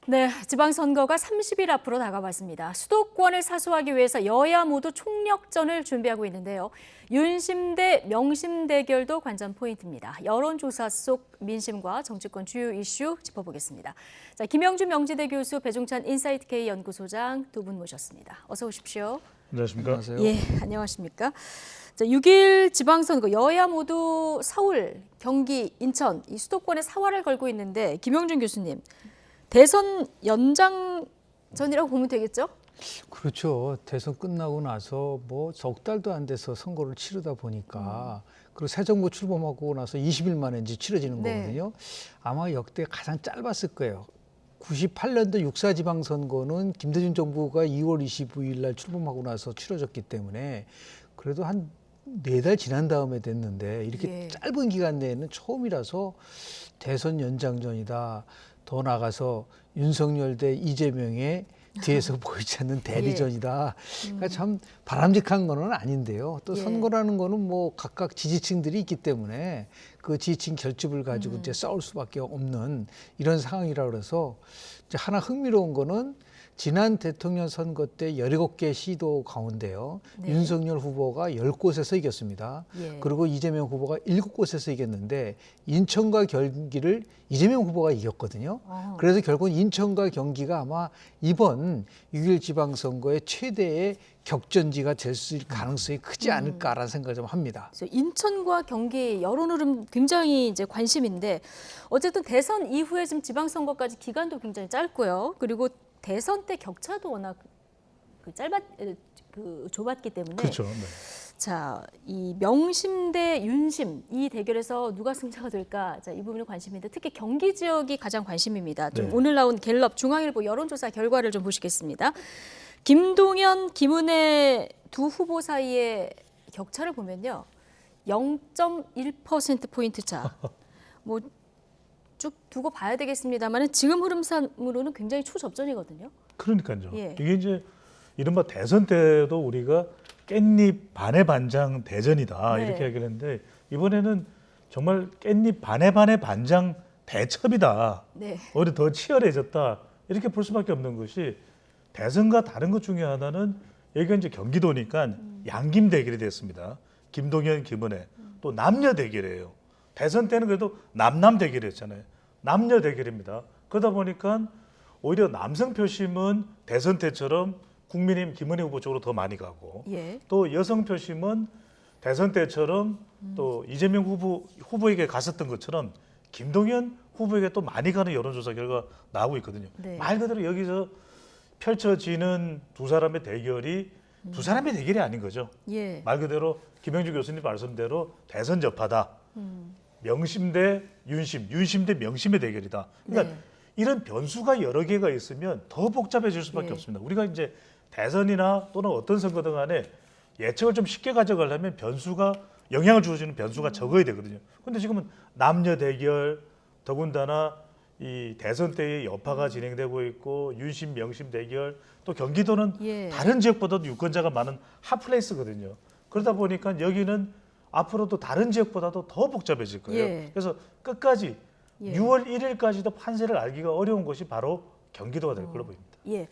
네, 지방선거가 30일 앞으로 다가왔습니다. 수도권을 사수하기 위해서 여야 모두 총력전을 준비하고 있는데요. 윤심 대 명심 대결도 관전 포인트입니다. 여론조사 속 민심과 정치권 주요 이슈 짚어보겠습니다. 자, 김영준 명지대 교수, 배종찬 인사이트K 연구소장 두 분 모셨습니다. 어서 오십시오. 안녕하십니까? 안녕하세요. 예, 안녕하십니까? 자, 6일 지방선거 여야 모두 서울, 경기, 인천 이 수도권에 사활을 걸고 있는데 김영준 교수님. 대선 연장전이라고 보면 되겠죠? 그렇죠. 대선 끝나고 나서 뭐 석 달도 안 돼서 선거를 치르다 보니까 그리고 새 정부 출범하고 나서 20일 만에 이제 치러지는 네. 거거든요. 아마 역대 가장 짧았을 거예요. 98년도 육사지방선거는 김대중 정부가 2월 25일 날 출범하고 나서 치러졌기 때문에 그래도 한 4달 지난 다음에 됐는데 이렇게 예. 짧은 기간 내에는 처음이라서 대선 연장전이다. 더 나가서 윤석열 대 이재명의 뒤에서 보이지 않는 대리전이다. 그러니까 참 바람직한 거는 아닌데요. 또 예. 선거라는 거는 뭐 각각 지지층들이 있기 때문에 그 지지층 결집을 가지고 이제 싸울 수밖에 없는 이런 상황이라 그래서 이제 하나 흥미로운 거는 지난 대통령 선거 때 17개 시도 가운데요. 네. 윤석열 후보가 10곳에서 이겼습니다. 예. 그리고 이재명 후보가 7곳에서 이겼는데 인천과 경기를 이재명 후보가 이겼거든요. 그래서 결국 인천과 경기가 아마 이번 6.1 지방선거의 최대의 격전지가 될 수 있을 가능성이 크지 않을까라는 생각을 좀 합니다. 그래서 인천과 경기 여론 흐름 굉장히 이제 관심인데 어쨌든 대선 이후에 지금 지방선거까지 기간도 굉장히 짧고요. 그리고 대선 때 격차도 워낙 좁았기 때문에 그렇죠. 네. 자, 이 명심 대 윤심 이 대결에서 누가 승자가 될까? 자, 이 부분이 관심인데 특히 경기 지역이 가장 관심입니다. 좀 네. 오늘 나온 갤럽 중앙일보 여론조사 결과를 좀 보시겠습니다. 김동연, 김은혜 두 후보 사이의 격차를 보면요. 0.1%포인트 차. 뭐 쭉 두고 봐야 되겠습니다만 지금 흐름상으로는 굉장히 초접전이거든요. 그러니까요. 예. 이게 이제 이른바 대선 때도 우리가 깻잎 반의 반장 대전이다 네. 이렇게 얘기를 했는데 이번에는 정말 깻잎 반의 반장 대첩이다. 네. 오히려 더 치열해졌다. 이렇게 볼 수밖에 없는 것이 대선과 다른 것 중에 하나는 여기가 이제 경기도니까 양김 대결이 됐습니다. 김동연, 김은혜. 또 남녀 대결이에요. 대선 때는 그래도 남남 대결이었잖아요. 남녀 대결입니다. 그러다 보니까 오히려 남성 표심은 대선 때처럼 국민의힘 김은혜 후보 쪽으로 더 많이 가고 예. 또 여성 표심은 대선 때처럼 또 이재명 후보에게 갔었던 것처럼 김동연 후보에게 또 많이 가는 여론조사 결과 나오고 있거든요. 네. 말 그대로 여기서 펼쳐지는 두 사람의 대결이 두 사람의 대결이 아닌 거죠. 예. 말 그대로 김영주 교수님 말씀대로 대선 접하다. 명심 대 윤심, 윤심 대 명심의 대결이다. 그러니까 네. 이런 변수가 여러 개가 있으면 더 복잡해질 수밖에 예. 없습니다. 우리가 이제 대선이나 또는 어떤 선거든 간에 예측을 좀 쉽게 가져가려면 변수가 영향을 주어주는 변수가 적어야 되거든요. 그런데 지금은 남녀 대결, 더군다나 이 대선 때의 여파가 진행되고 있고 윤심, 명심 대결, 또 경기도는 예. 다른 지역보다도 유권자가 많은 핫플레이스거든요. 그러다 보니까 여기는 앞으로도 다른 지역보다도 더 복잡해질 거예요. 예. 그래서 끝까지 예. 6월 1일까지도 판세를 알기가 어려운 것이 바로 경기도가 될 걸로 보입니다. 예.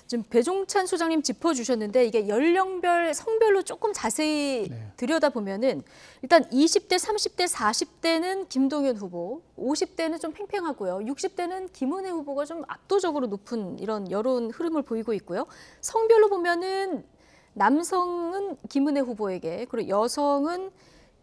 지금 배종찬 소장님 짚어주셨는데 이게 연령별, 성별로 조금 자세히 들여다보면은 일단 20대, 30대, 40대는 김동연 후보, 50대는 좀 팽팽하고요. 60대는 김은혜 후보가 좀 압도적으로 높은 이런 여론 흐름을 보이고 있고요. 성별로 보면은 남성은 김은혜 후보에게 그리고 여성은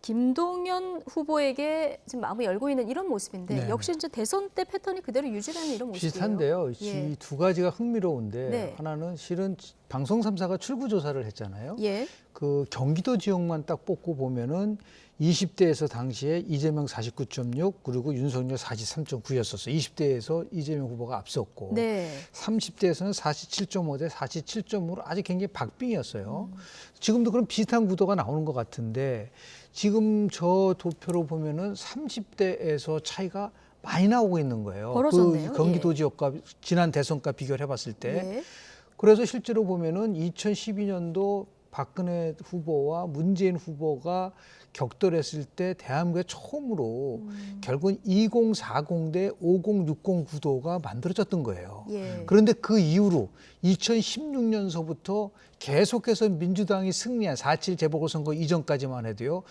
김동연 후보에게 지금 마음을 열고 있는 이런 모습인데 네. 역시 이제 대선 때 패턴이 그대로 유지되는 이런 모습이에요. 비슷한데요. 예. 이 두 가지가 흥미로운데 네. 하나는 실은 방송 3사가 출구 조사를 했잖아요. 예. 그 경기도 지역만 딱 뽑고 보면은 20대에서 당시에 이재명 49.6 그리고 윤석열 43.9였었어요. 20대에서 이재명 후보가 앞섰고 네. 30대에서는 47.5 대 47.5로 아주 굉장히 박빙이었어요. 지금도 그런 비슷한 구도가 나오는 것 같은데 지금 저 도표로 보면은 30대에서 차이가 많이 나오고 있는 거예요. 벌어졌네요. 그 경기도 예. 지역과 지난 대선과 비교를 해봤을 때. 예. 그래서 실제로 보면은 2012년도 박근혜 후보와 문재인 후보가 격돌했을 때 대한민국에 처음으로 결국은 2040 대 5060 구도가 만들어졌던 거예요. 예. 그런데 그 이후로 2016년서부터 계속해서 민주당이 승리한 4.7 재보궐선거 이전까지만 해도요.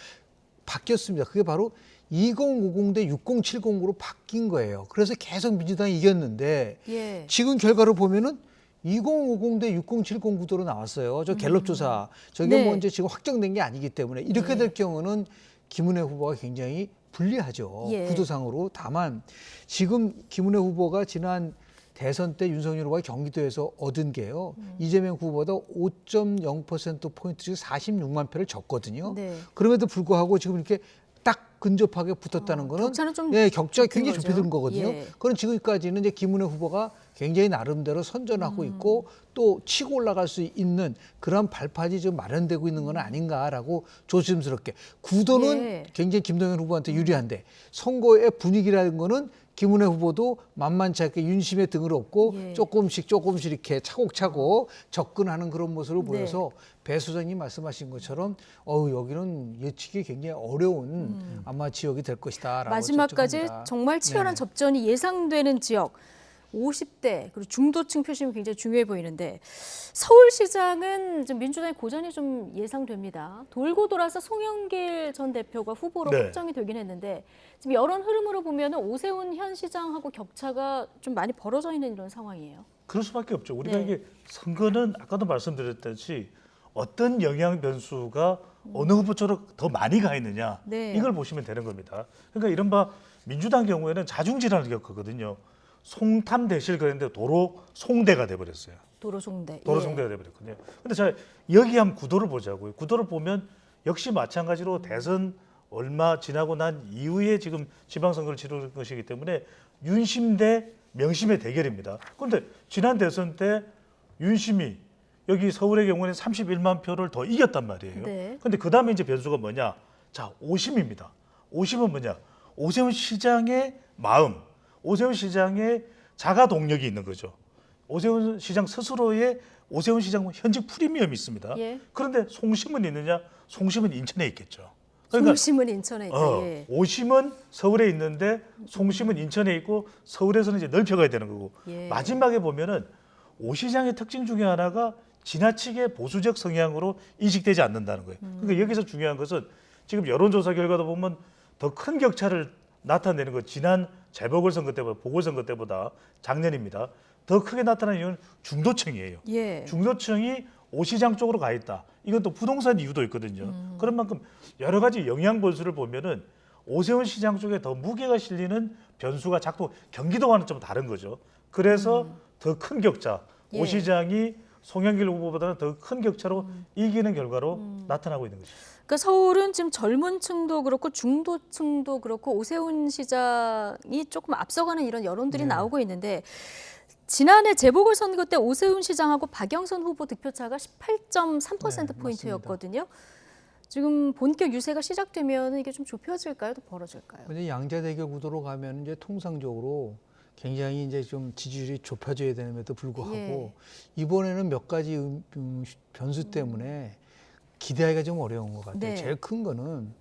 바뀌었습니다. 그게 바로 2050 대 6070으로 바뀐 거예요. 그래서 계속 민주당이 이겼는데 예. 지금 결과를 보면은 2050 대 6070 구도로 나왔어요. 저 갤럽 조사. 저게 네. 뭐 이제 지금 확정된 게 아니기 때문에 이렇게 될 경우는 김은혜 후보가 굉장히 불리하죠. 예. 구도상으로. 다만 지금 김은혜 후보가 지난 대선 때 윤석열 후보가 경기도에서 얻은 게요. 이재명 후보보다 5.0%포인트, 46만 표를 졌거든요. 네. 그럼에도 불구하고 지금 이렇게 딱 근접하게 붙었다는 거는 격차는 좀 예, 격차가 좁힌 굉장히 거죠. 좁혀진 거거든요. 예. 그럼 지금까지는 이제 김은혜 후보가 굉장히 나름대로 선전하고 있고 또 치고 올라갈 수 있는 그런 발판이 좀 마련되고 있는 건 아닌가라고 조심스럽게. 구도는 예. 굉장히 김동연 후보한테 유리한데 선거의 분위기라는 거는 김은혜 후보도 만만치 않게 윤심의 등을 업고 예. 조금씩 이렇게 차곡차곡 접근하는 그런 모습을 네. 보여서 배 소장님 말씀하신 것처럼 여기는 예측이 굉장히 어려운 아마 지역이 될 것이다라고 마지막까지 추측합니다. 정말 치열한 네네. 접전이 예상되는 지역 50대 그리고 중도층 표심이 굉장히 중요해 보이는데 서울시장은 좀 민주당의 고전이 좀 예상됩니다. 돌고 돌아서 송영길 전 대표가 후보로 네. 확정이 되긴 했는데 지금 여론 흐름으로 보면 오세훈 현 시장하고 격차가 좀 많이 벌어져 있는 이런 상황이에요. 그럴 수밖에 없죠. 우리가 네. 이게 선거는 아까도 말씀드렸듯이 어떤 영향 변수가 어느 후보 쪽으로 더 많이 가 있느냐 네. 이걸 보시면 되는 겁니다. 그러니까 이른바 민주당 경우에는 자중질환을 겪었거든요. 송탐 대실 그랬는데 도로 송대가 돼버렸어요. 도로송대. 도로 예. 송대가 돼버렸거든요. 근데 자 여기 한번 구도를 보자고요. 구도를 보면 역시 마찬가지로 대선 얼마 지나고 난 이후에 지금 지방선거를 치르는 것이기 때문에 윤심 대 명심의 대결입니다. 그런데 지난 대선 때 윤심이 여기 서울의 경우에는 31만 표를 더 이겼단 말이에요. 네. 그런데 그 다음에 이제 변수가 뭐냐? 자, 오심입니다. 오심은 뭐냐? 오세훈 시장의 마음, 오세훈 시장의 자가 동력이 있는 거죠. 오세훈 시장 스스로의 오세훈 시장 현직 프리미엄이 있습니다. 예. 그런데 송심은 있느냐? 송심은 인천에 있겠죠. 그러니까 송심은 인천에 있다. 예. 오심은 서울에 있는데 송심은 인천에 있고 서울에서는 이제 넓혀가야 되는 거고 예. 마지막에 보면은 오 시장의 특징 중에 하나가 지나치게 보수적 성향으로 인식되지 않는다는 거예요. 그러니까 여기서 중요한 것은 지금 여론조사 결과도 보면 더 큰 격차를 나타내는 거 지난 재보궐선거 때보다 보궐선거 때보다 작년입니다. 더 크게 나타나는 이유는 중도층이에요. 예. 중도층이 오 시장 쪽으로 가 있다. 이건 또 부동산 이유도 있거든요. 그런 만큼 여러 가지 영향 변수를 보면은 오세훈 시장 쪽에 더 무게가 실리는 변수가 작동. 경기도와는 좀 다른 거죠. 그래서 더 큰 격차. 예. 오 시장이 송영길 후보보다는 더 큰 격차로 이기는 결과로 나타나고 있는 거죠. 그러니까 서울은 지금 젊은 층도 그렇고 중도층도 그렇고 오세훈 시장이 조금 앞서가는 이런 여론들이 네. 나오고 있는데 지난해 재보궐선거 때 오세훈 시장하고 박영선 후보 득표차가 18.3%포인트였거든요. 지금 본격 유세가 시작되면 이게 좀 좁혀질까요? 또 벌어질까요? 근데 양자 대결 구도로 가면 이제 통상적으로 굉장히 이제 좀 지지율이 좁혀져야 되는데도 불구하고 예. 이번에는 몇 가지 변수 때문에 기대하기가 좀 어려운 것 같아요. 네. 제일 큰 거는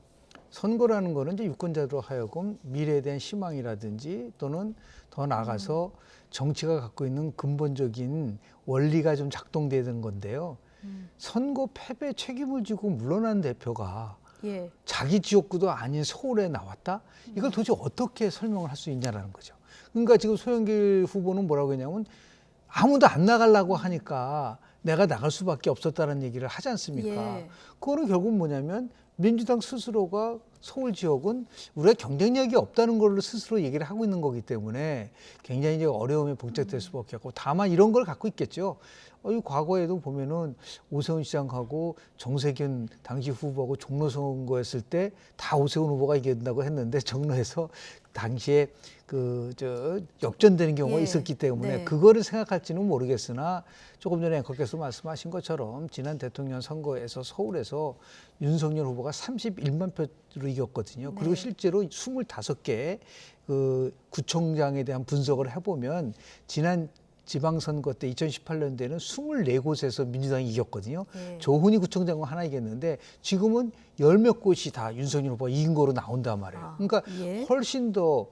선거라는 거는 이제 유권자로 하여금 미래에 대한 희망이라든지 또는 더 나아가서 정치가 갖고 있는 근본적인 원리가 좀 작동돼야 되는 건데요. 선거 패배 책임을 지고 물러난 대표가 예. 자기 지역구도 아닌 서울에 나왔다? 이걸 도대체 어떻게 설명을 할 수 있냐라는 거죠. 그러니까 지금 소영길 후보는 뭐라고 했냐면 아무도 안 나가려고 하니까 내가 나갈 수밖에 없었다는 얘기를 하지 않습니까? 예. 그거는 결국 뭐냐면 민주당 스스로가 서울 지역은 우리가 경쟁력이 없다는 걸로 스스로 얘기를 하고 있는 거기 때문에 굉장히 이제 어려움에 봉착될 수밖에 없고 다만 이런 걸 갖고 있겠죠. 이 과거에도 보면은 오세훈 시장하고 정세균 당시 후보하고 종로 선거했을 때 다 오세훈 후보가 이긴다고 했는데 종로에서 당시에 역전되는 경우가 예. 있었기 때문에 네. 그거를 생각할지는 모르겠으나 조금 전에 앵커께서 말씀하신 것처럼 지난 대통령 선거에서 서울에서 윤석열 후보가 31만 표로 이겼거든요. 네. 그리고 실제로 25개 그 구청장에 대한 분석을 해보면 지난 지방선거 때 2018년도에는 24곳에서 민주당이 이겼거든요. 예. 조훈이 구청장관 하나 이겼는데 지금은 10몇 곳이 다 윤석열 후보가 이긴 거로 나온단 말이에요. 그러니까 예. 훨씬 더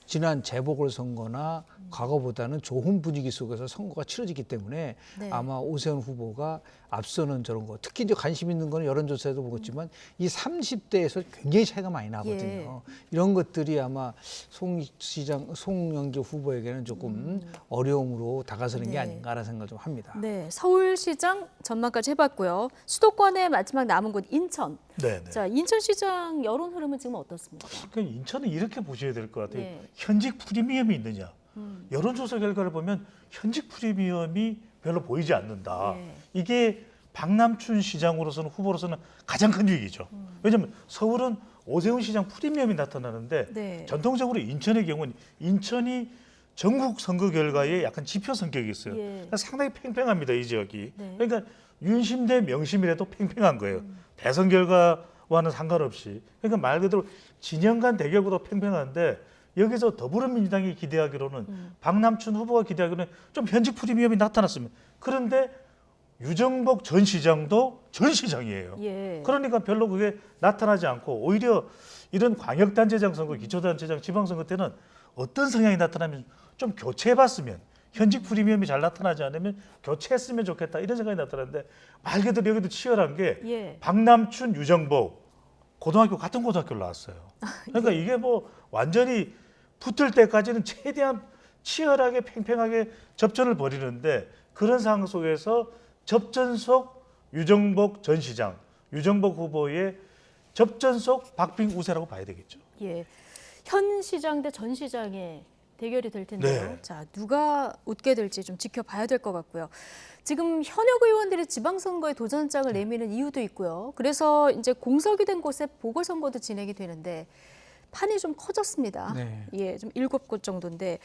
지난 재보궐선거나 과거보다는 좋은 분위기 속에서 선거가 치러지기 때문에 네. 아마 오세훈 후보가 앞서는 저런 거 특히 이제 관심 있는 거는 여론조사에도 보겠지만 이 30대에서 굉장히 차이가 많이 나거든요. 이런 것들이 아마 송영길 후보에게는 조금 어려움으로 다가서는 네. 게 아닌가라는 생각을 좀 합니다. 네, 서울시장 전망까지 해봤고요. 수도권의 마지막 남은 곳 인천. 네, 네. 자, 인천시장 여론 흐름은 지금 어떻습니까? 그러니까 인천은 이렇게 보셔야 될 것 같아요. 예. 현직 프리미엄이 있느냐. 여론조사 결과를 보면 현직 프리미엄이 별로 보이지 않는다. 예. 이게 박남춘 시장으로서는 후보로서는 가장 큰 위기죠. 왜냐하면 서울은 오세훈 시장 프리미엄이 나타나는데 네. 전통적으로 인천의 경우는 인천이 전국 선거 결과에 약간 지표 성격이 있어요. 예. 그러니까 상당히 팽팽합니다, 이 지역이. 네. 그러니까 윤심 대 명심이라도 팽팽한 거예요. 대선 결과와는 상관없이. 그러니까 말 그대로 진영 간 대결보다 팽팽한데 여기서 더불어민주당이 기대하기로는 박남춘 후보가 기대하기로는 좀 현직 프리미엄이 나타났습니다. 그런데 유정복 전 시장도 전 시장이에요. 예. 그러니까 별로 그게 나타나지 않고 오히려 이런 광역단체장 선거, 기초단체장, 지방선거 때는 어떤 성향이 나타나면 좀 교체해봤으면 현직 프리미엄이 잘 나타나지 않으면 교체했으면 좋겠다 이런 생각이 나타나는데 말 그대로 여기도 치열한 게 예. 박남춘, 유정복 고등학교 같은 고등학교를 나왔어요. 그러니까 이게 뭐 완전히 붙을 때까지는 최대한 치열하게 팽팽하게 접전을 벌이는데 그런 상황 속에서 접전 속 유정복 전 시장, 유정복 후보의 접전 속 박빙 우세라고 봐야 되겠죠. 예. 현 시장 대 전 시장의 대결이 될 텐데요. 네. 자, 누가 웃게 될지 좀 지켜봐야 될 것 같고요. 지금 현역 의원들이 지방선거에 도전장을 내미는 이유도 있고요. 그래서 이제 공석이 된 곳에 보궐선거도 진행이 되는데 판이 좀 커졌습니다. 네. 예, 좀 7곳 정도인데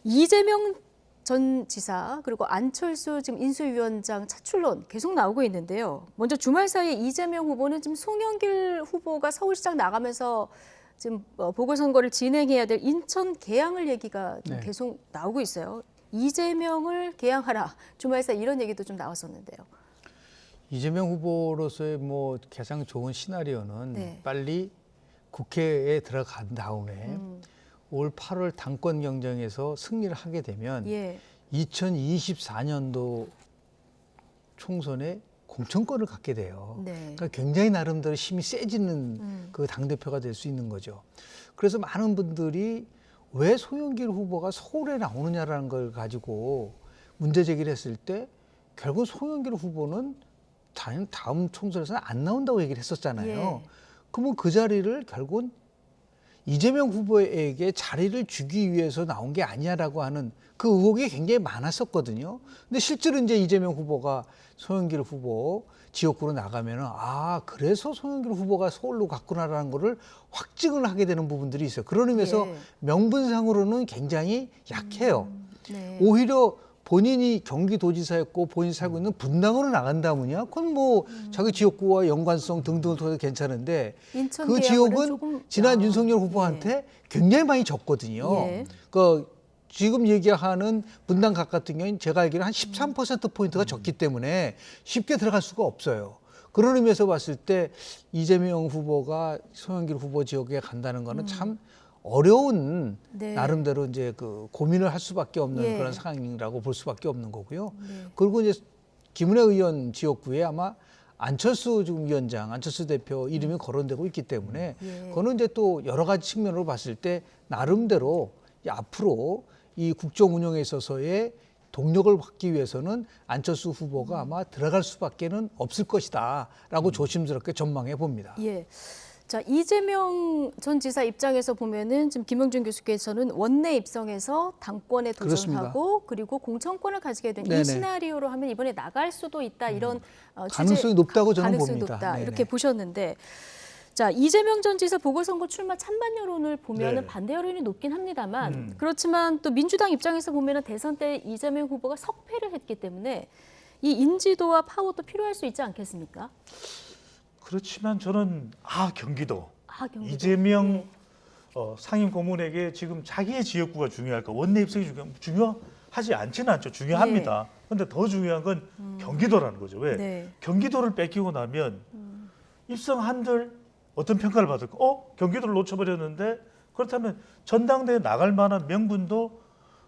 이재명 전 지사 그리고 안철수 지금 인수위원장 차출론 계속 나오고 있는데요. 먼저 주말 사이에 이재명 후보는 지금 송영길 후보가 서울시장 나가면서 지금 보궐선거를 진행해야 될 인천 계양을 얘기가 좀 네. 계속 나오고 있어요. 이재명을 계양하라. 주말 사이 이런 얘기도 좀 나왔었는데요. 이재명 후보로서의 뭐 가장 좋은 시나리오는 네. 빨리 국회에 들어간 다음에 올 8월 당권 경쟁에서 승리를 하게 되면 예. 2024년도 총선에 공천권을 갖게 돼요. 네. 그러니까 굉장히 나름대로 힘이 세지는 그 당대표가 될 수 있는 거죠. 그래서 많은 분들이 왜 송영길 후보가 서울에 나오느냐라는 걸 가지고 문제 제기를 했을 때 결국 송영길 후보는 다음 총선에서는 안 나온다고 얘기를 했었잖아요. 예. 그러면 그 자리를 결국은 이재명 후보에게 자리를 주기 위해서 나온 게 아니냐라고 하는 그 의혹이 굉장히 많았었거든요. 근데 실제로 이제 이재명 후보가 송영길 후보 지역구로 나가면은 아, 그래서 송영길 후보가 서울로 갔구나라는 거를 확증을 하게 되는 부분들이 있어요. 그런 의미에서 예. 명분상으로는 굉장히 약해요. 네. 오히려 본인이 경기도지사였고 본인이 살고 있는 분당으로 나간다면요. 그건 뭐 자기 지역구와 연관성 등등을 통해서 괜찮은데 인천 그 계양은 지역은 조금 지난 윤석열 후보한테 굉장히 많이 졌거든요. 예. 그 지금 얘기하는 분당 각 같은 경우는 제가 알기로는 한 13%포인트가 적기 때문에 쉽게 들어갈 수가 없어요. 그런 의미에서 봤을 때 이재명 후보가 송영길 후보 지역에 간다는 거는 참 어려운 네. 나름대로 이제 그 고민을 할 수밖에 없는 예. 그런 상황이라고 볼 수밖에 없는 거고요. 네. 그리고 이제 김은혜 의원 지역구에 아마 안철수 지금 위원장, 안철수 대표 이름이 거론되고 있기 때문에 예. 그거는 이제 또 여러 가지 측면으로 봤을 때 나름대로 이 앞으로 이 국정 운영에 있어서의 동력을 받기 위해서는 안철수 후보가 아마 들어갈 수밖에는 없을 것이다라고 조심스럽게 전망해 봅니다. 예. 자, 이재명 전 지사 입장에서 보면은 지금 김영준 교수께서는 원내 입성해서 당권에 도전하고 그리고 공천권을 가지게 된 이 네네. 시나리오로 하면 이번에 나갈 수도 있다 이런 가능성이 높다고 저는 가능성이 봅니다. 높다 네네. 이렇게 보셨는데 자, 이재명 전 지사 보궐선거 출마 찬반 여론을 보면은 네. 반대 여론이 높긴 합니다만 그렇지만 또 민주당 입장에서 보면은 대선 때 이재명 후보가 석패를 했기 때문에 이 인지도와 파워도 필요할 수 있지 않겠습니까? 그렇지만 저는 경기도 경기도. 이재명 네. 상임 고문에게 지금 자기의 지역구가 중요할까 원내 입성이 중요할 하지 않지는 않죠. 중요합니다. 근데 더 중요한 건 경기도라는 거죠. 왜? 네. 경기도를 뺏기고 나면 입성 한들 어떤 평가를 받을까? 경기도를 놓쳐버렸는데 그렇다면 전당대회 나갈 만한 명분도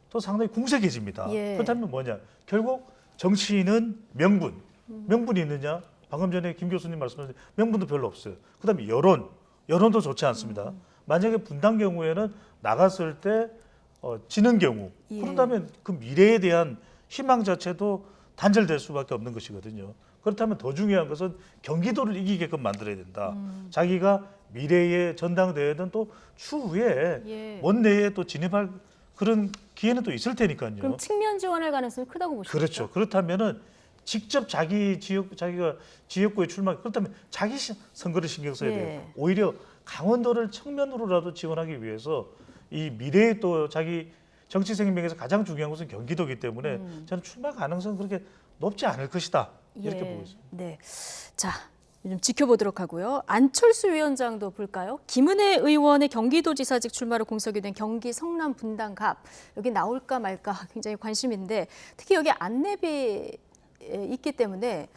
또 상당히 궁색해집니다. 예. 그렇다면 뭐냐? 결국 정치인은 명분이 있느냐? 방금 전에 김 교수님 말씀하신 명분도 별로 없어요. 그다음에 여론도 좋지 않습니다. 만약에 분당 경우에는 나갔을 때 지는 경우 예. 그렇다면 그 미래에 대한 희망 자체도 단절될 수밖에 없는 것이거든요. 그렇다면 더 중요한 것은 경기도를 이기게끔 만들어야 된다. 자기가 미래의 전당대회든 또 추후에 예. 원내에 또 진입할 그런 기회는 또 있을 테니까요. 그럼 측면 지원할 가능성이 크다고 보십니까? 그렇죠. 그렇다면은 직접 자기가 지역구에 출마 그렇다면 자기 선거를 신경 써야 돼요. 예. 오히려 강원도를 측면으로라도 지원하기 위해서 이 미래에 또 자기 정치 생명에서 가장 중요한 것은 경기도이기 때문에 저는 출마 가능성은 그렇게 높지 않을 것이다. 이렇게 보고 있습니다. 네. 자, 좀 지켜보도록 하고요. 안철수 위원장도 볼까요? 김은혜 의원의 경기도지사직 출마로 공석이 된 경기 성남 분당갑 여기 나올까 말까 굉장히 관심인데 특히 여기 안내비 있기 때문에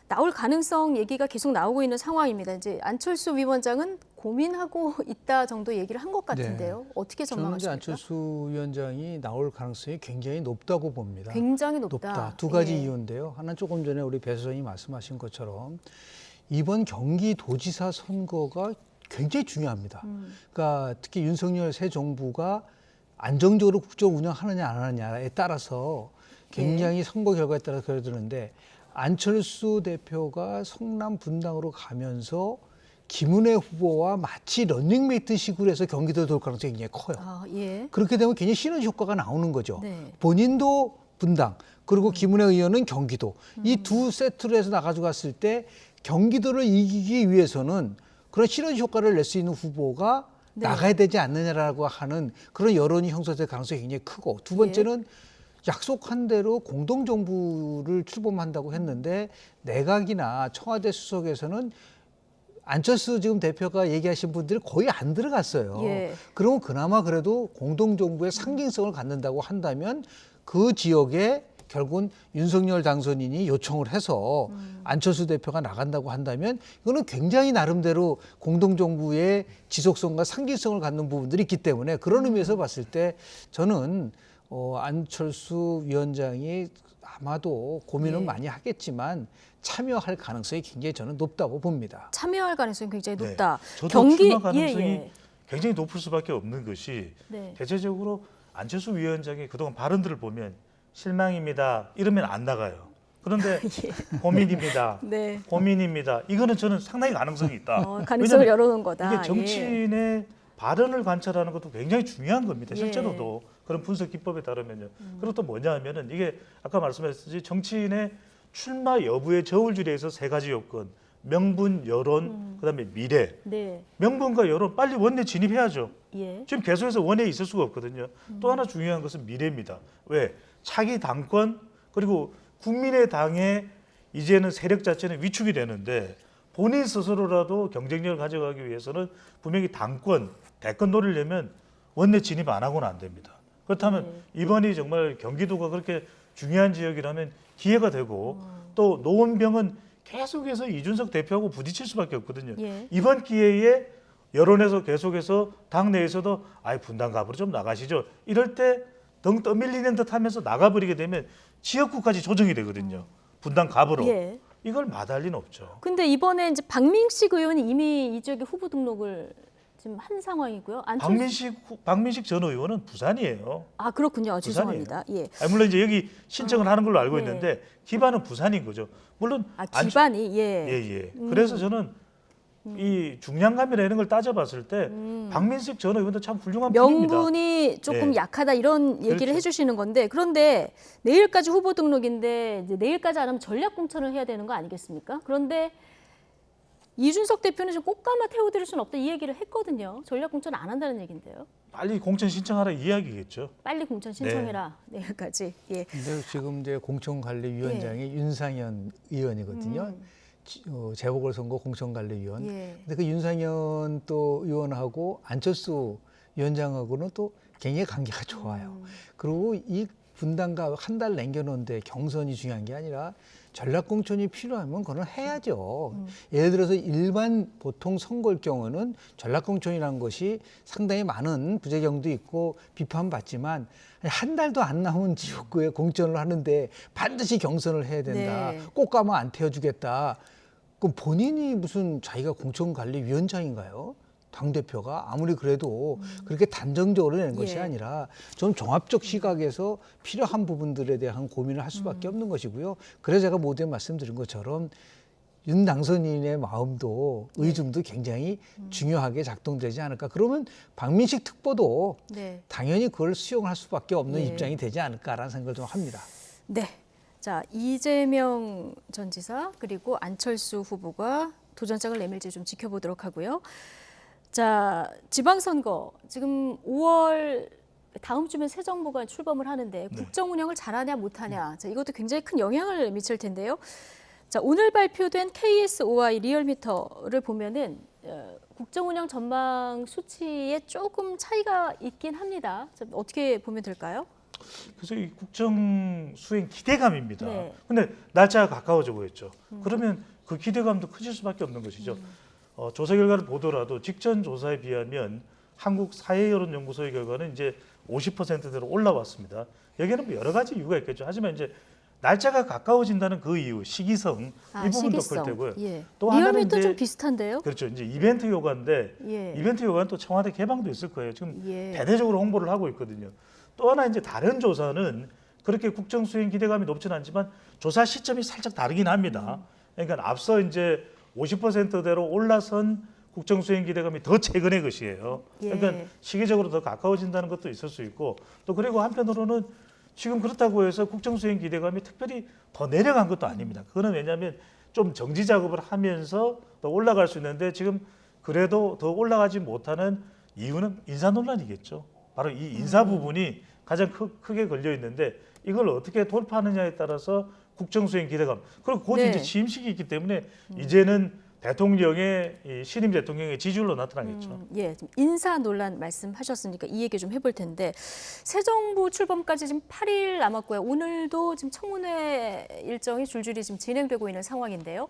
나올 가능성 얘기가 계속 나오고 있는 상황입니다. 이제 안철수 위원장은 고민하고 있다 정도 얘기를 한 것 같은데요. 어떻게 저는 이제 전망하십니까? 안철수 위원장이 나올 가능성이 굉장히 높다고 봅니다. 굉장히 높다. 두 가지 예. 이유인데요. 하나는 조금 전에 우리 배 소장이 말씀하신 것처럼 이번 경기도지사 선거가 굉장히 중요합니다. 그러니까 특히 윤석열 새 정부가 안정적으로 국정 운영하느냐 안 하느냐에 따라서 굉장히 선거 결과에 따라서 결정되는데 안철수 대표가 성남 분당으로 가면서 김은혜 후보와 마치 런닝메이트식으로 해서 경기도에 돌 가능성이 굉장히 커요. 아, 예. 그렇게 되면 굉장히 시너지 효과가 나오는 거죠. 네. 본인도 분당 그리고 김은혜 의원은 경기도 이 두 세트로 해서 나가지고 갔을 때 경기도를 이기기 위해서는 그런 시너지 효과를 낼 수 있는 후보가 네. 나가야 되지 않느냐라고 하는 그런 여론이 형성될 가능성이 굉장히 크고 두 번째는 약속한 대로 공동정부를 출범한다고 했는데 내각이나 청와대 수석에서는 안철수 지금 대표가 얘기하신 분들이 거의 안 들어갔어요. 예. 그러면 그나마 그래도 공동정부의 상징성을 갖는다고 한다면 그 지역에 결국은 윤석열 당선인이 요청을 해서 안철수 대표가 나간다고 한다면 이거는 굉장히 나름대로 공동정부의 지속성과 상징성을 갖는 부분들이 있기 때문에 그런 의미에서 봤을 때 저는 안철수 위원장이 아마도 고민은 예. 많이 하겠지만 참여할 가능성이 굉장히 저는 높다고 봅니다. 참여할 가능성이 굉장히 네. 높다. 저도 출마 가능성이 굉장히 높을 수밖에 없는 것이 네. 대체적으로 안철수 위원장의 그동안 발언들을 보면 실망입니다. 이러면 안 나가요. 그런데 고민입니다. 네. 고민입니다. 이거는 저는 상당히 가능성이 있다. 가능성을 왜냐하면 열어놓은 거다. 이게 정치인의 발언을 관찰하는 것도 굉장히 중요한 겁니다. 예. 실제로도 그런 분석 기법에 따르면요. 그리고 또 뭐냐 하면은 이게 아까 말씀하셨듯이 정치인의 출마 여부의 저울줄에서 세 가지 요건. 명분, 여론, 그다음에 미래. 네. 명분과 여론 빨리 원내 진입해야죠. 예. 지금 계속해서 원내에 있을 수가 없거든요. 또 하나 중요한 것은 미래입니다. 왜? 차기 당권 그리고 국민의당의 이제는 세력 자체는 위축이 되는데 본인 스스로라도 경쟁력을 가져가기 위해서는 분명히 당권, 대권 노리려면 원내 진입 안 하고는 안 됩니다. 그렇다면 이번이 정말 경기도가 그렇게 중요한 지역이라면 기회가 되고 또 노원병은 계속해서 이준석 대표하고 부딪힐 수밖에 없거든요. 예. 이번 기회에 여론에서 계속해서 당내에서도 분당갑으로 좀 나가시죠. 이럴 때 등 떠밀리는 듯 하면서 나가버리게 되면 지역구까지 조정이 되거든요. 분당갑으로. 예. 이걸 마다할 리는 없죠. 근데 이번에 이제 박민식 의원이 이미 이 지역에 후보 등록을 지금 한 상황이고요. 박민식 전 의원은 부산이에요. 아, 그렇군요. 죄송합니다. 예. 물론 이제 여기 신청을 하는 걸로 알고 네. 있는데 기반은 부산인 거죠. 물론 기반이 예. 예. 그래서 저는 이 중량감이나 이런 걸 따져봤을 때 박민식 전 의원도 참 훌륭한 분입니다. 명분이 조금 예. 약하다 이런 얘기를 그렇죠. 해주시는 건데 그런데 내일까지 후보 등록인데 이제 내일까지 안 하면 전략 공천을 해야 되는 거 아니겠습니까? 그런데 이준석 대표는 지금 꽃가마 태워드릴 수는 없다 이 얘기를 했거든요. 전략 공천 안 한다는 얘기인데요. 빨리 공천 신청하라 이 이야기겠죠. 빨리 공천 신청해라 내일까지. 예. 근데 지금 이제 공천관리위원장이 윤상현 의원이거든요. 재보궐선거 공천관리위원. 예. 근데 그 윤상현 또 의원하고 안철수 위원장하고는 또 굉장히 관계가 좋아요. 그리고 이 분당과 한 달 남겨놓은데 경선이 중요한 게 아니라 전략공천이 필요하면 그건 해야죠. 예를 들어서 일반 보통 선거일 경우는 전략공천이라는 것이 상당히 많은 부작용도 있고 비판받지만 한 달도 안 남은 지역구에 공천을 하는데 반드시 경선을 해야 된다. 네. 꼭 가면 안 태워주겠다. 그럼 본인이 무슨 자기가 공천관리위원장인가요? 당대표가 아무리 그래도 그렇게 단정적으로 내는 것이 예. 아니라 좀 종합적 시각에서 필요한 부분들에 대한 고민을 할 수밖에 없는 것이고요. 그래서 제가 모두에 말씀드린 것처럼 윤 당선인의 마음도 의중도 굉장히 중요하게 작동되지 않을까. 그러면 박민식 특보도 네. 당연히 그걸 수용할 수밖에 없는 예. 입장이 되지 않을까라는 생각을 좀 합니다. 네. 자, 이재명 전 지사 그리고 안철수 후보가 도전장을 내밀지 좀 지켜보도록 하고요. 자, 지방선거 지금 5월 다음 주면 새 정부가 출범을 하는데 국정 운영을 잘하냐 못하냐, 자, 이것도 굉장히 큰 영향을 미칠 텐데요. 자, 오늘 발표된 KSOI 리얼미터를 보면은 국정 운영 전망 수치에 조금 차이가 있긴 합니다. 자, 어떻게 보면 될까요? 그래서 이 국정 수행 기대감입니다. 네. 근데 날짜가 가까워지고 있죠. 그러면 그 기대감도 커질 수밖에 없는 것이죠. 조사 결과를 보더라도 직전 조사에 비하면 한국 사회여론연구소의 결과는 이제 50%대로 올라왔습니다. 여기에는 뭐 여러 가지 이유가 있겠죠. 하지만 이제 날짜가 가까워진다는 그 이유, 시기성, 이 부분도 클 테고요. 예. 또 하나는 리얼미터 이제 좀 비슷한데요? 그렇죠. 이제 이벤트 효과인데 예. 이벤트 효과는 또 청와대 개방도 있을 거예요. 지금 예. 대대적으로 홍보를 하고 있거든요. 또 하나 이제 다른 조사는 그렇게 국정 수행 기대감이 높지는 않지만 조사 시점이 살짝 다르긴 합니다. 그러니까 앞서 이제 50%대로 올라선 국정 수행 기대감이 더 최근의 것이에요. 예. 그러니까 시기적으로 더 가까워진다는 것도 있을 수 있고, 또 그리고 한편으로는 지금 그렇다고 해서 국정 수행 기대감이 특별히 더 내려간 것도 아닙니다. 그거는 왜냐하면 좀 정지 작업을 하면서 더 올라갈 수 있는데 지금 그래도 더 올라가지 못하는 이유는 인사 논란이겠죠. 바로 이 인사 부분이 가장 크게 걸려 있는데 이걸 어떻게 돌파하느냐에 따라서 국정 수행 기대감, 그리고 곧 네. 이제 취임식이 있기 때문에 이제는 대통령의 신임 대통령의 지지율로 나타나겠죠. 예, 좀 인사 논란 말씀하셨으니까 이 얘기 좀 해볼 텐데 새 정부 출범까지 지금 8일 남았고요. 오늘도 지금 청문회 일정이 줄줄이 지금 진행되고 있는 상황인데요.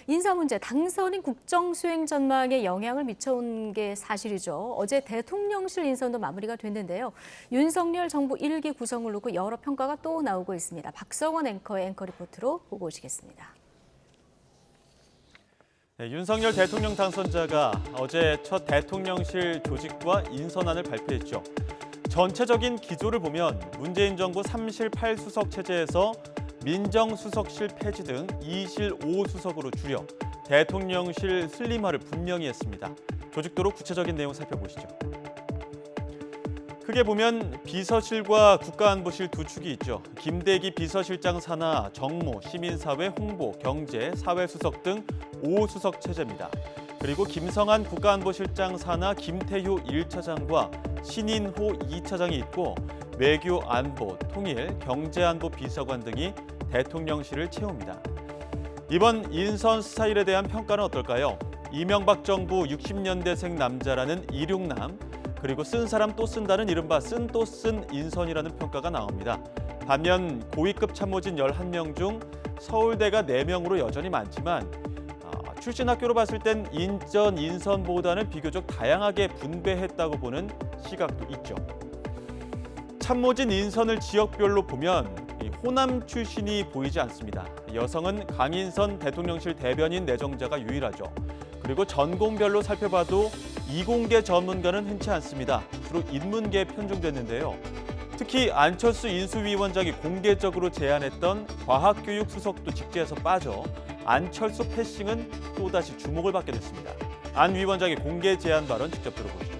인사 문제, 당선인 국정 수행 전망에 영향을 미쳐온 게 사실이죠. 어제 대통령실 인선도 마무리가 됐는데요. 윤석열 정부 1기 구성을 놓고 여러 평가가 또 나오고 있습니다. 박성원 앵커의 앵커 리포트로 보고 오시겠습니다. 네, 윤석열 대통령 당선자가 어제 첫 대통령실 조직과 인선안을 발표했죠. 전체적인 기조를 보면 문재인 정부 3실 8수석 체제에서 민정수석실 폐지 등 2실 5수석으로 줄여 대통령실 슬림화를 분명히 했습니다. 조직도로 구체적인 내용 살펴보시죠. 크게 보면 비서실과 국가안보실 두 축이 있죠. 김대기 비서실장 산하 정무, 시민사회, 홍보, 경제, 사회수석 등 5수석 체제입니다. 그리고 김성한 국가안보실장 산하 김태효 1차장과 신인호 2차장이 있고 외교, 안보, 통일, 경제안보 비서관 등이 대통령실을 채웁니다. 이번 인선 스타일에 대한 평가는 어떨까요? 이명박 정부 60년대생 남자라는 이륙남, 그리고 쓴 사람 또 쓴다는 이른바 쓴 또 쓴 인선이라는 평가가 나옵니다. 반면 고위급 참모진 11명 중 서울대가 4명으로 여전히 많지만 출신 학교로 봤을 땐 인전 인선보다는 비교적 다양하게 분배했다고 보는 시각도 있죠. 참모진 인선을 지역별로 보면 호남 출신이 보이지 않습니다. 여성은 강인선 대통령실 대변인 내정자가 유일하죠. 그리고 전공별로 살펴봐도 이공계 전문가는 흔치 않습니다. 주로 인문계에 편중됐는데요. 특히 안철수 인수위원장이 공개적으로 제안했던 과학교육 수석도 직제에서 빠져 안철수 패싱은 또다시 주목을 받게 됐습니다. 안 위원장의 공개 제안 발언 직접 들어보시죠.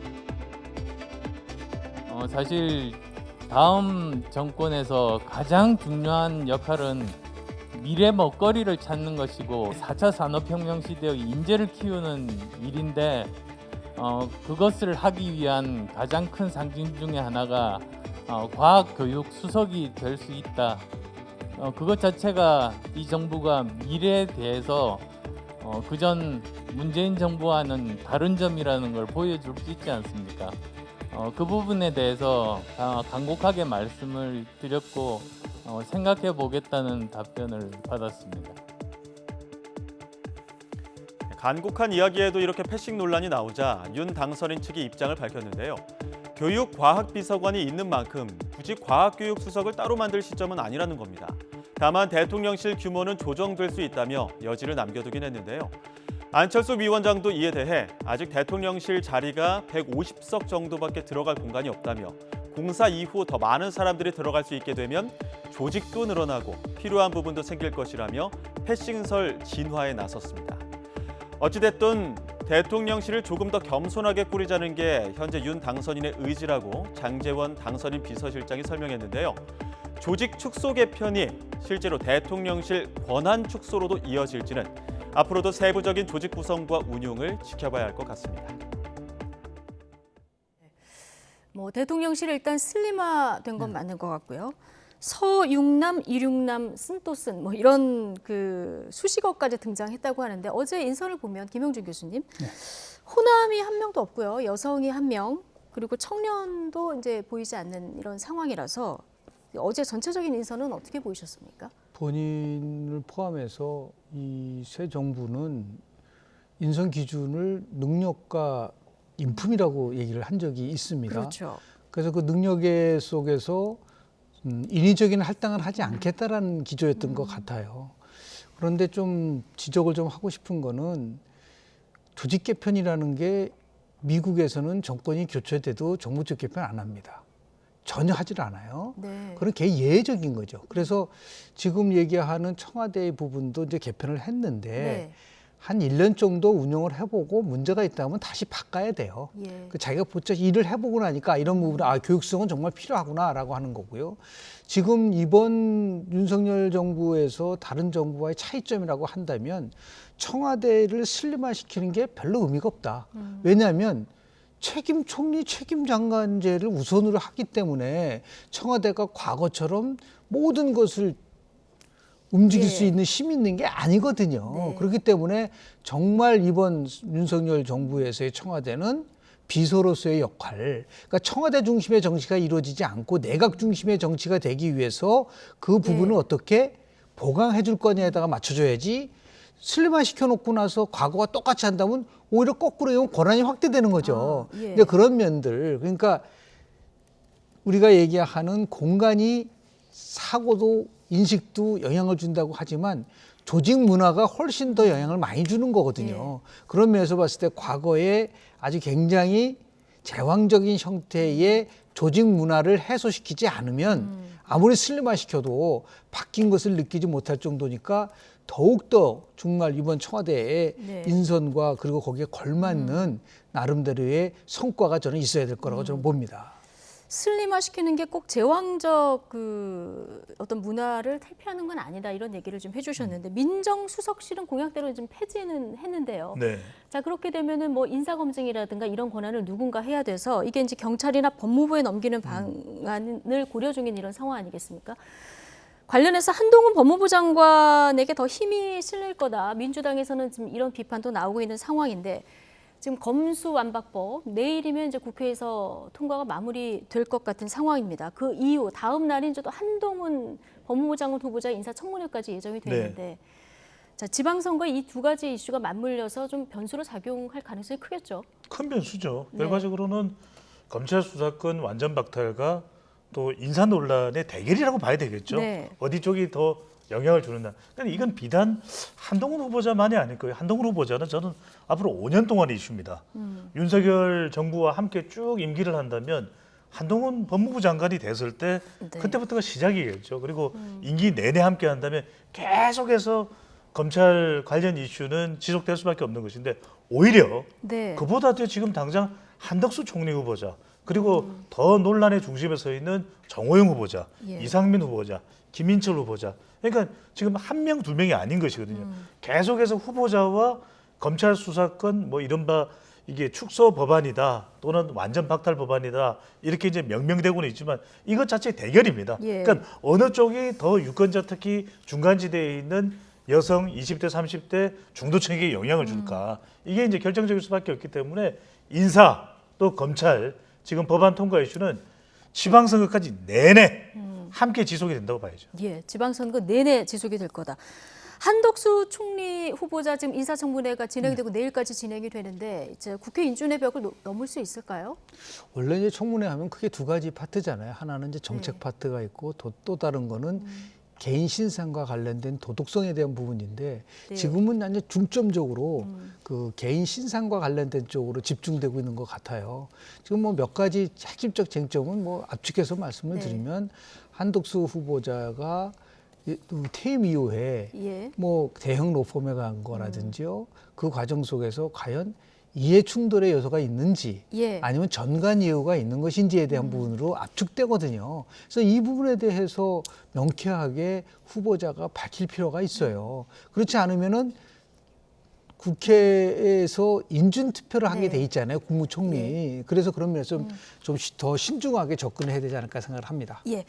사실 다음 정권에서 가장 중요한 역할은 미래 먹거리를 찾는 것이고 4차 산업혁명 시대의 인재를 키우는 일인데 그것을 하기 위한 가장 큰 상징 중에 하나가 과학교육 수석이 될 수 있다. 그것 자체가 이 정부가 미래에 대해서 그전 문재인 정부와는 다른 점이라는 걸 보여줄 수 있지 않습니까? 그 부분에 대해서 간곡하게 말씀을 드렸고 생각해 보겠다는 답변을 받았습니다. 간곡한 이야기에도 이렇게 패싱 논란이 나오자 윤 당선인 측이 입장을 밝혔는데요. 교육과학비서관이 있는 만큼 굳이 과학교육수석을 따로 만들 시점은 아니라는 겁니다. 다만 대통령실 규모는 조정될 수 있다며 여지를 남겨두긴 했는데요. 안철수 위원장도 이에 대해 아직 대통령실 자리가 150석 정도밖에 들어갈 공간이 없다며 공사 이후 더 많은 사람들이 들어갈 수 있게 되면 조직도 늘어나고 필요한 부분도 생길 것이라며 패싱설 진화에 나섰습니다. 어찌됐든 대통령실을 조금 더 겸손하게 꾸리자는 게 현재 윤 당선인의 의지라고 장제원 당선인 비서실장이 설명했는데요. 조직 축소 개편이 실제로 대통령실 권한 축소로도 이어질지는 앞으로도 세부적인 조직 구성과 운용을 지켜봐야 할 것 같습니다. 뭐 대통령실이 일단 슬림화된 건 맞는 것 같고요. 서육남, 이륙남, 쓴또쓴 뭐 이런 그 수식어까지 등장했다고 하는데 어제 인선을 보면 김영준 교수님 호남이 한 명도 없고요. 여성이 한 명, 그리고 청년도 이제 보이지 않는 이런 상황이라서 어제 전체적인 인선은 어떻게 보이셨습니까? 본인을 포함해서 이 새 정부는 인선 기준을 능력과 인품이라고 얘기를 한 적이 있습니다. 그렇죠. 그래서 그 능력의 속에서 인위적인 할당을 하지 않겠다라는 기조였던 것 같아요. 그런데 좀 지적을 좀 하고 싶은 거는 조직 개편이라는 게 미국에서는 정권이 교체돼도 정부적 개편 안 합니다. 전혀 하질 않아요. 네. 그런 게 예외적인 거죠. 그래서 지금 얘기하는 청와대의 부분도 이제 개편을 했는데 네. 한 1년 정도 운영을 해보고 문제가 있다면 다시 바꿔야 돼요. 예. 그 자기가 보자 일을 해보고 나니까 이런 부분은 교육성은 정말 필요하구나라고 하는 거고요. 지금 이번 윤석열 정부에서 다른 정부와의 차이점이라고 한다면 청와대를 슬림화시키는 게 별로 의미가 없다. 왜냐하면 책임 총리, 책임 장관제를 우선으로 하기 때문에 청와대가 과거처럼 모든 것을 움직일 수 있는 힘이 있는 게 아니거든요. 네. 그렇기 때문에 정말 이번 윤석열 정부에서의 청와대는 비서로서의 역할, 그러니까 청와대 중심의 정치가 이루어지지 않고 내각 중심의 정치가 되기 위해서 그 부분을 어떻게 보강해 줄 거냐에다가 맞춰줘야지 슬림화 시켜놓고 나서 과거와 똑같이 한다면 오히려 거꾸로 이건 권한이 확대되는 거죠. 예. 근데 그런 면들, 그러니까 우리가 얘기하는 공간이 사고도 인식도 영향을 준다고 하지만 조직 문화가 훨씬 더 영향을 많이 주는 거거든요. 그런 면에서 봤을 때 과거에 아주 굉장히 제왕적인 형태의 조직 문화를 해소시키지 않으면 아무리 슬림화시켜도 바뀐 것을 느끼지 못할 정도니까 더욱더 정말 이번 청와대의 인선과 그리고 거기에 걸맞는 나름대로의 성과가 저는 있어야 될 거라고 저는 봅니다. 슬림화시키는 게 꼭 제왕적 그 어떤 문화를 탈피하는 건 아니다 이런 얘기를 좀 해주셨는데 민정수석실은 공약대로 좀 폐지는 했는데요. 네. 자 그렇게 되면은 뭐 인사검증이라든가 이런 권한을 누군가 해야 돼서 이게 이제 경찰이나 법무부에 넘기는 방안을 고려 중인 이런 상황 아니겠습니까? 관련해서 한동훈 법무부 장관에게 더 힘이 실릴 거다. 민주당에서는 지금 이런 비판도 나오고 있는 상황인데 지금 검수완박법 내일이면 이제 국회에서 통과가 마무리될 것 같은 상황입니다. 그 이후 다음 날인 또 한동훈 법무부 장관 후보자 인사청문회까지 예정이 돼 있는데 자 지방선거 이 두 가지 이슈가 맞물려서 좀 변수로 작용할 가능성이 크겠죠. 큰 변수죠. 결과적으로는 검찰 수사권 완전 박탈과 또 인사 논란의 대결이라고 봐야 되겠죠. 네. 어디 쪽이 더 영향을 주느냐. 그러니까 이건 비단 한동훈 후보자만이 아닐 거예요. 한동훈 후보자는 저는 앞으로 5년 동안의 이슈입니다. 윤석열 정부와 함께 쭉 임기를 한다면 한동훈 법무부 장관이 됐을 때 그때부터가 시작이겠죠. 그리고 임기 내내 함께 한다면 계속해서 검찰 관련 이슈는 지속될 수밖에 없는 것인데 오히려 그보다도 지금 당장 한덕수 총리 후보자 그리고 더 논란의 중심에 서 있는 정호영 후보자, 이상민 후보자, 김인철 후보자. 그러니까 지금 한 명, 두 명이 아닌 것이거든요. 계속해서 후보자와 검찰 수사권 뭐 이른바 이게 축소 법안이다 또는 완전 박탈 법안이다 이렇게 이제 명명되고는 있지만 이것 자체 대결입니다. 그러니까 어느 쪽이 더 유권자 특히 중간지대에 있는 여성 20대, 30대 중도층에게 영향을 줄까 이게 이제 결정적일 수밖에 없기 때문에 인사 또 검찰 지금 법안 통과 이슈는 지방선거까지 내내 함께 지속이 된다고 봐야죠. 예, 지방선거 내내 지속이 될 거다. 한덕수 총리 후보자 지금 인사청문회가 진행되고 내일까지 진행이 되는데 이제 국회 인준의 벽을 넘을 수 있을까요? 원래 이제 청문회 하면 크게 두 가지 파트잖아요. 하나는 이제 정책 네. 파트가 있고 또 다른 거는 개인 신상과 관련된 도덕성에 대한 부분인데 네. 지금은 완전 중점적으로 그 개인 신상과 관련된 쪽으로 집중되고 있는 것 같아요. 지금 뭐 몇 가지 핵심적 쟁점은 뭐 압축해서 말씀을 네. 드리면 한덕수 후보자가 퇴임 이후에 예. 뭐 대형 로펌에 간 거라든지요. 그 과정 속에서 과연 이해 충돌의 요소가 있는지 예. 아니면 전관 이유가 있는 것인지에 대한 부분으로 압축되거든요. 그래서 이 부분에 대해서 명쾌하게 후보자가 밝힐 필요가 있어요. 그렇지 않으면은 국회에서 인준 투표를 하게 네. 돼 있잖아요. 국무총리. 그래서 그런 면에서 좀 더 신중하게 접근해야 되지 않을까 생각을 합니다. 예.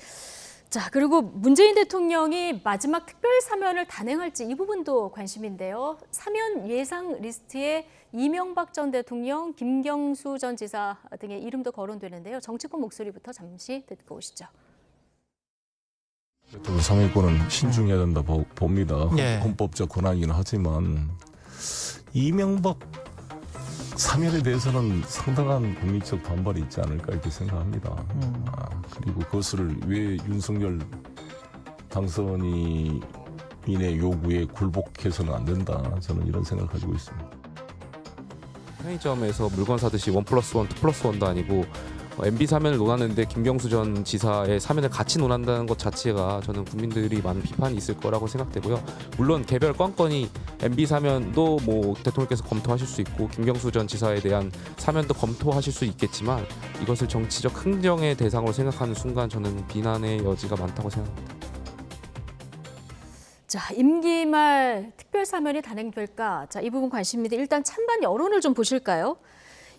자, 그리고 문재인 대통령이 마지막 특별 사면을 단행할지 이 부분도 관심인데요. 사면 예상 리스트에 이명박 전 대통령, 김경수 전 지사 등의 이름도 거론되는데요. 정치권 목소리부터 잠시 듣고 오시죠. 대통령 사면권은 신중해야 된다 봅니다. 네. 헌법적 권한이긴 하지만 이명박 사면에 대해서는 상당한 국민적 반발이 있지 않을까 이렇게 생각합니다. 그리고 그것을 왜 윤석열 당선인의 요구에 굴복해서는 안 된다. 저는 이런 생각을 가지고 있습니다. 편의점에서 물건 사듯이 1+1, 2+1도 아니고 MB 사면을 논하는데 김경수 전 지사의 사면을 같이 논한다는 것 자체가 저는 국민들이 많은 비판이 있을 거라고 생각되고요. 물론 개별 건건이 MB 사면도 뭐 대통령께서 검토하실 수 있고 김경수 전 지사에 대한 사면도 검토하실 수 있겠지만 이것을 정치적 흥정의 대상으로 생각하는 순간 저는 비난의 여지가 많다고 생각합니다. 자, 임기 말 특별 사면이 단행될까? 자, 이 부분 관심인데 일단 찬반 여론을 좀 보실까요?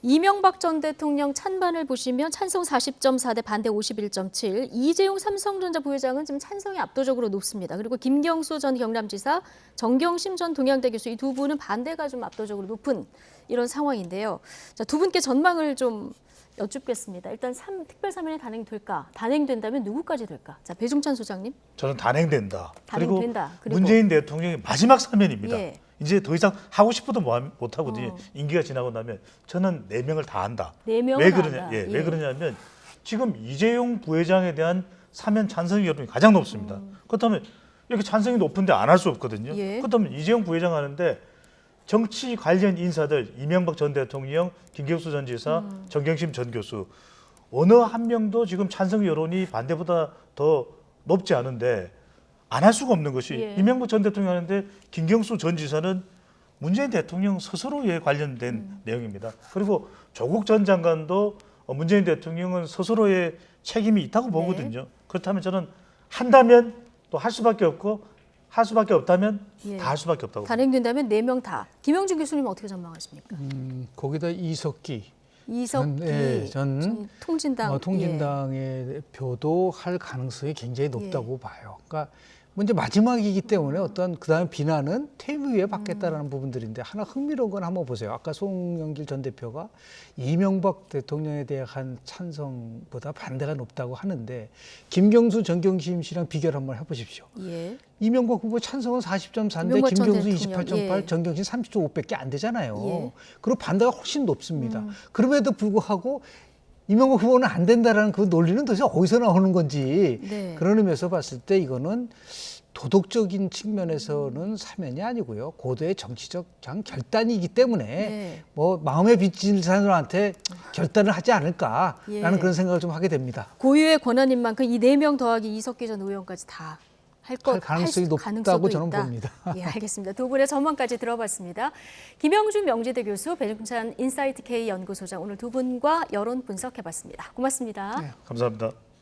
이명박 전 대통령 찬반을 보시면 찬성 40.4 대 반대 51.7. 이재용 삼성전자 부회장은 지금 찬성이 압도적으로 높습니다. 그리고 김경수 전 경남지사, 정경심 전 동양대 교수 이 두 분은 반대가 좀 압도적으로 높은 이런 상황인데요. 자, 두 분께 전망을 좀 여쭙겠습니다. 일단 특별 사면이 단행될까? 단행된다면 누구까지 될까? 자, 배종찬 소장님. 저는 단행된다. 단행된다. 그리고 문재인 대통령의 마지막 사면입니다. 예. 이제 더 이상 하고 싶어도 못 하거든요. 임기가 지나고 나면 저는 4명을 다 한다. 4명을 왜 다 그러냐? 한다. 예, 예. 왜 그러냐면 지금 이재용 부회장에 대한 사면 찬성 여론이 가장 높습니다. 그렇다면 이렇게 찬성이 높은데 안 할 수 없거든요. 예. 그렇다면 이재용 부회장 하는데 정치 관련 인사들 이명박 전 대통령, 김경수 전 지사, 정경심 전 교수 어느 한 명도 지금 찬성 여론이 반대보다 더 높지 않은데 안 할 수가 없는 것이 예. 이명박 전 대통령 하는데 김경수 전 지사는 문재인 대통령 스스로에 관련된 내용입니다. 그리고 조국 전 장관도 문재인 대통령은 스스로의 책임이 있다고 보거든요. 그렇다면 저는 한다면 또 할 수밖에 없고 할 수밖에 없다면 예. 다 할 수밖에 없다고 봅니다. 단행된다면 4명 다. 김영준 교수님 어떻게 전망하십니까? 거기다 이석기 이석기 전 통진당 통진당의 대표도 할 가능성이 굉장히 높다고 봐요. 그러니까 먼저 마지막이기 때문에 어떤 그다음 비난은 퇴임 후에 받겠다라는 부분들인데 하나 흥미로운 건 한번 보세요. 아까 송영길 전 대표가 이명박 대통령에 대한 찬성보다 반대가 높다고 하는데 김경수, 정경심 씨랑 비교를 한번 해보십시오. 예. 이명박 후보 찬성은 40.4인데 이명박 전 김경수 대통령, 28.8, 예. 정경심 30.5밖에 안 되잖아요. 예. 그리고 반대가 훨씬 높습니다. 그럼에도 불구하고 이명박 후보는 안 된다라는 그 논리는 도대체 어디서 나오는 건지 네. 그런 의미에서 봤을 때 이거는 도덕적인 측면에서는 사면이 아니고요. 고도의 정치적 결단이기 때문에 네. 뭐 마음에 빚진 사람한테 결단을 하지 않을까라는 예. 그런 생각을 좀 하게 됩니다. 고유의 권한인 만큼 이 4명 더하기 이석기 전 의원까지 다 할 가능성이 높다고 저는 봅니다. 예, 알겠습니다. 두 분의 전망까지 들어봤습니다. 김영준 명지대 교수, 배종찬 인사이트 K 연구소장 오늘 두 분과 여론 분석해봤습니다. 고맙습니다. 네. 감사합니다.